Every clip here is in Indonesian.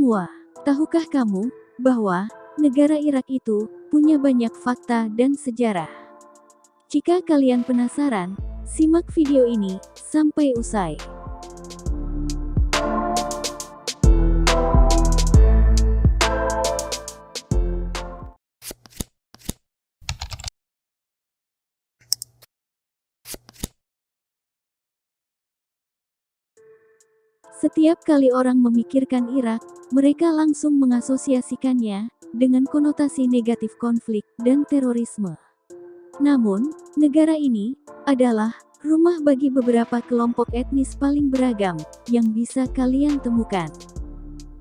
semua, tahukah kamu bahwa negara Irak itu punya banyak fakta dan sejarah? Jika kalian penasaran, simak video ini sampai usai. Setiap kali orang memikirkan Irak, mereka langsung mengasosiasikannya dengan konotasi negatif konflik dan terorisme. Namun, negara ini adalah rumah bagi beberapa kelompok etnis paling beragam yang bisa kalian temukan.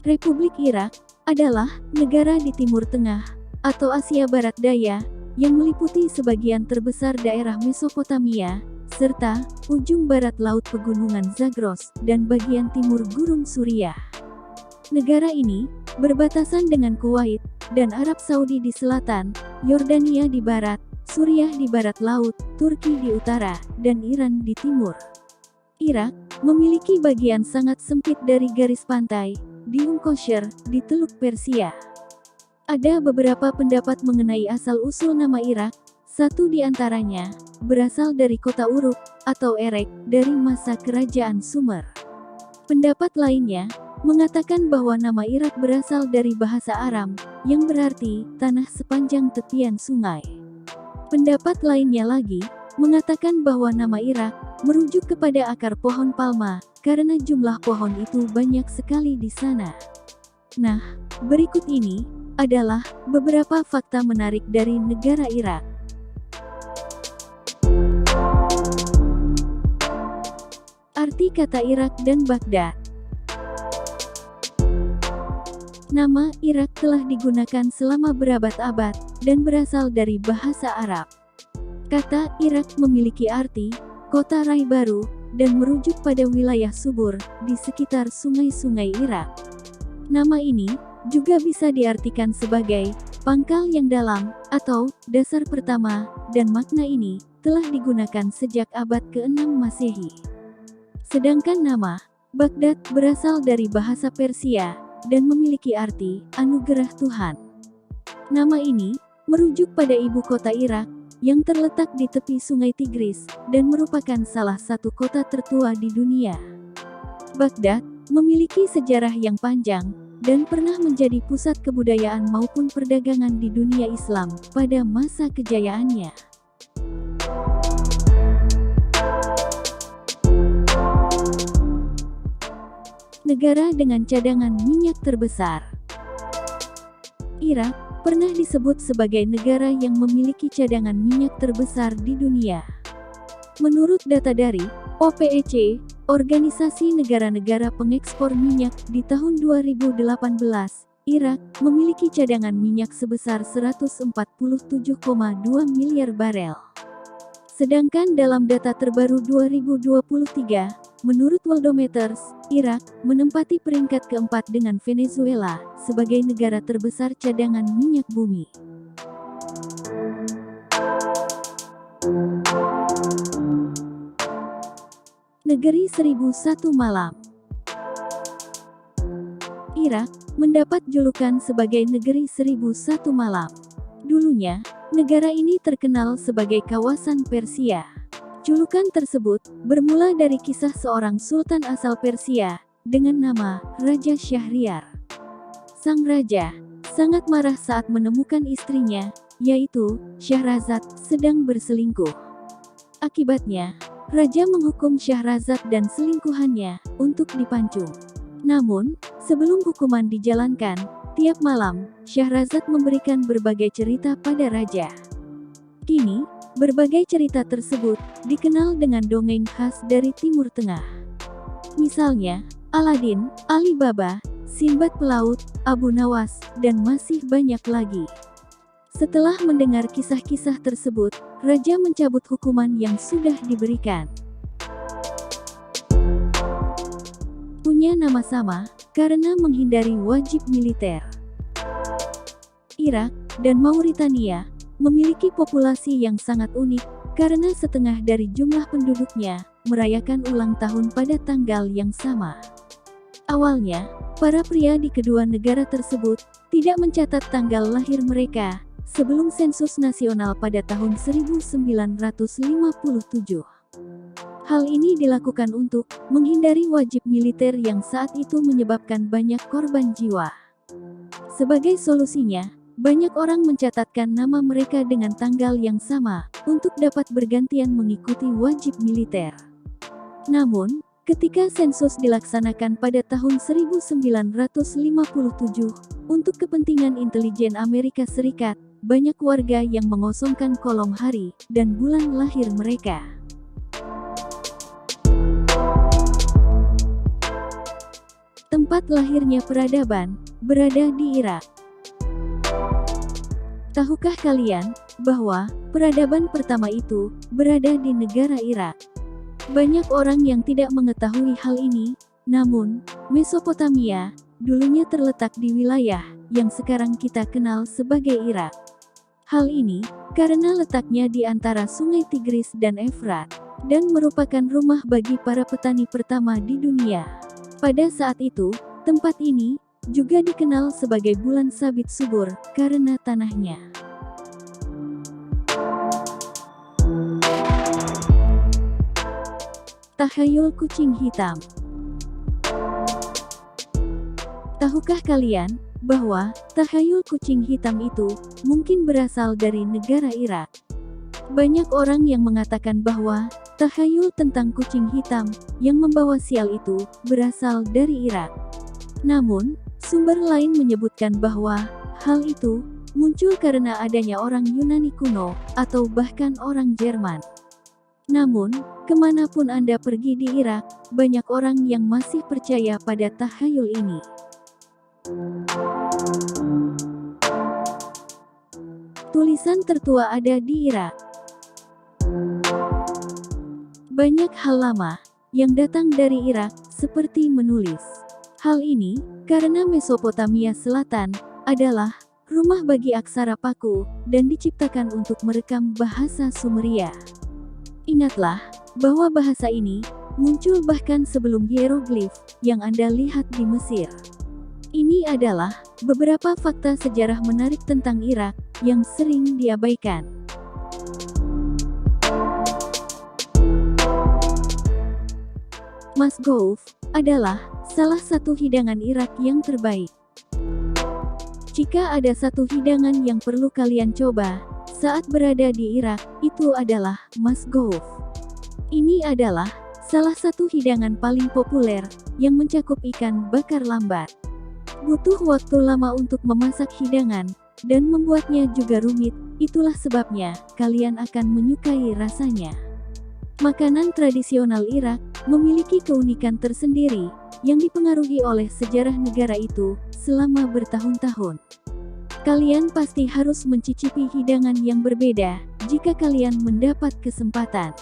Republik Irak adalah negara di Timur Tengah atau Asia Barat Daya yang meliputi sebagian terbesar daerah Mesopotamia, serta ujung barat Laut Pegunungan Zagros dan bagian timur Gurun Suriah. Negara ini berbatasan dengan Kuwait dan Arab Saudi di selatan, Yordania di barat, Suriah di barat laut, Turki di utara, dan Iran di timur. Irak memiliki bagian sangat sempit dari garis pantai, di Qushr, di Teluk Persia. Ada beberapa pendapat mengenai asal-usul nama Irak. Satu di antaranya berasal dari kota Uruk atau Erek dari masa kerajaan Sumer. Pendapat lainnya mengatakan bahwa nama Irak berasal dari bahasa Aram yang berarti tanah sepanjang tepian sungai. Pendapat lainnya lagi mengatakan bahwa nama Irak merujuk kepada akar pohon palma karena jumlah pohon itu banyak sekali di sana. Nah, berikut ini adalah beberapa fakta menarik dari negara Irak. Arti kata Irak dan Baghdad. Nama Irak telah digunakan selama berabad-abad dan berasal dari bahasa Arab. Kata Irak memiliki arti kota rai baru dan merujuk pada wilayah subur di sekitar sungai-sungai Irak. Nama ini juga bisa diartikan sebagai pangkal yang dalam atau dasar pertama, dan makna ini telah digunakan sejak abad ke-6 Masehi. Sedangkan nama Baghdad berasal dari bahasa Persia dan memiliki arti anugerah Tuhan. Nama ini merujuk pada ibu kota Irak yang terletak di tepi sungai Tigris dan merupakan salah satu kota tertua di dunia. Baghdad memiliki sejarah yang panjang dan pernah menjadi pusat kebudayaan maupun perdagangan di dunia Islam pada masa kejayaannya. Negara dengan cadangan minyak terbesar. Irak pernah disebut sebagai negara yang memiliki cadangan minyak terbesar di dunia. Menurut data dari OPEC, Organisasi Negara-Negara Pengekspor Minyak, di tahun 2018, Irak memiliki cadangan minyak sebesar 147,2 miliar barel. Sedangkan dalam data terbaru 2023, menurut Worldometers, Irak menempati peringkat keempat dengan Venezuela sebagai negara terbesar cadangan minyak bumi. Negeri 1001 Malam. Irak mendapat julukan sebagai Negeri 1001 Malam. Dulunya, negara ini terkenal sebagai kawasan Persia. Julukan tersebut bermula dari kisah seorang sultan asal Persia dengan nama Raja Syahriar. Sang raja sangat marah saat menemukan istrinya, yaitu Syahrazad, sedang berselingkuh. Akibatnya, raja menghukum Syahrazad dan selingkuhannya untuk dipancung. Namun, sebelum hukuman dijalankan, tiap malam, Syahrazad memberikan berbagai cerita pada raja. Kini, berbagai cerita tersebut dikenal dengan dongeng khas dari Timur Tengah. Misalnya, Aladin, Ali Baba, Sinbad Pelaut, Abu Nawas, dan masih banyak lagi. Setelah mendengar kisah-kisah tersebut, raja mencabut hukuman yang sudah diberikan. Punya nama sama karena menghindari wajib militer. Irak dan Mauritania memiliki populasi yang sangat unik karena setengah dari jumlah penduduknya merayakan ulang tahun pada tanggal yang sama. Awalnya, para pria di kedua negara tersebut tidak mencatat tanggal lahir mereka sebelum sensus nasional pada tahun 1957. Hal ini dilakukan untuk menghindari wajib militer yang saat itu menyebabkan banyak korban jiwa. Sebagai solusinya, banyak orang mencatatkan nama mereka dengan tanggal yang sama untuk dapat bergantian mengikuti wajib militer. Namun, ketika sensus dilaksanakan pada tahun 1957, untuk kepentingan intelijen Amerika Serikat, banyak warga yang mengosongkan kolom hari dan bulan lahir mereka. Tempat lahirnya peradaban berada di Irak. Tahukah kalian bahwa peradaban pertama itu berada di negara Irak? Banyak orang yang tidak mengetahui hal ini, namun Mesopotamia dulunya terletak di wilayah yang sekarang kita kenal sebagai Irak. Hal ini karena letaknya di antara Sungai Tigris dan Efrat, dan merupakan rumah bagi para petani pertama di dunia. Pada saat itu, tempat ini juga dikenal sebagai bulan sabit subur karena tanahnya. Takhayul kucing hitam. Tahukah kalian bahwa takhayul kucing hitam itu mungkin berasal dari negara Irak? Banyak orang yang mengatakan bahwa takhayul tentang kucing hitam yang membawa sial itu berasal dari Irak. Namun, sumber lain menyebutkan bahwa hal itu muncul karena adanya orang Yunani kuno atau bahkan orang Jerman. Namun, kemanapun Anda pergi di Irak, banyak orang yang masih percaya pada takhayul ini. Tulisan tertua ada di Irak. Banyak hal lama yang datang dari Irak, seperti menulis. Hal ini karena Mesopotamia Selatan adalah rumah bagi aksara paku dan diciptakan untuk merekam bahasa Sumeria. Ingatlah bahwa bahasa ini muncul bahkan sebelum hieroglif yang Anda lihat di Mesir. Ini adalah beberapa fakta sejarah menarik tentang Irak yang sering diabaikan. Masgouf adalah salah satu hidangan Irak yang terbaik. Jika ada satu hidangan yang perlu kalian coba saat berada di Irak, itu adalah masgouf. Ini adalah salah satu hidangan paling populer yang mencakup ikan bakar lambat. Butuh waktu lama untuk memasak hidangan, dan membuatnya juga rumit, itulah sebabnya kalian akan menyukai rasanya. Makanan tradisional Irak memiliki keunikan tersendiri yang dipengaruhi oleh sejarah negara itu selama bertahun-tahun. Kalian pasti harus mencicipi hidangan yang berbeda jika kalian mendapat kesempatan.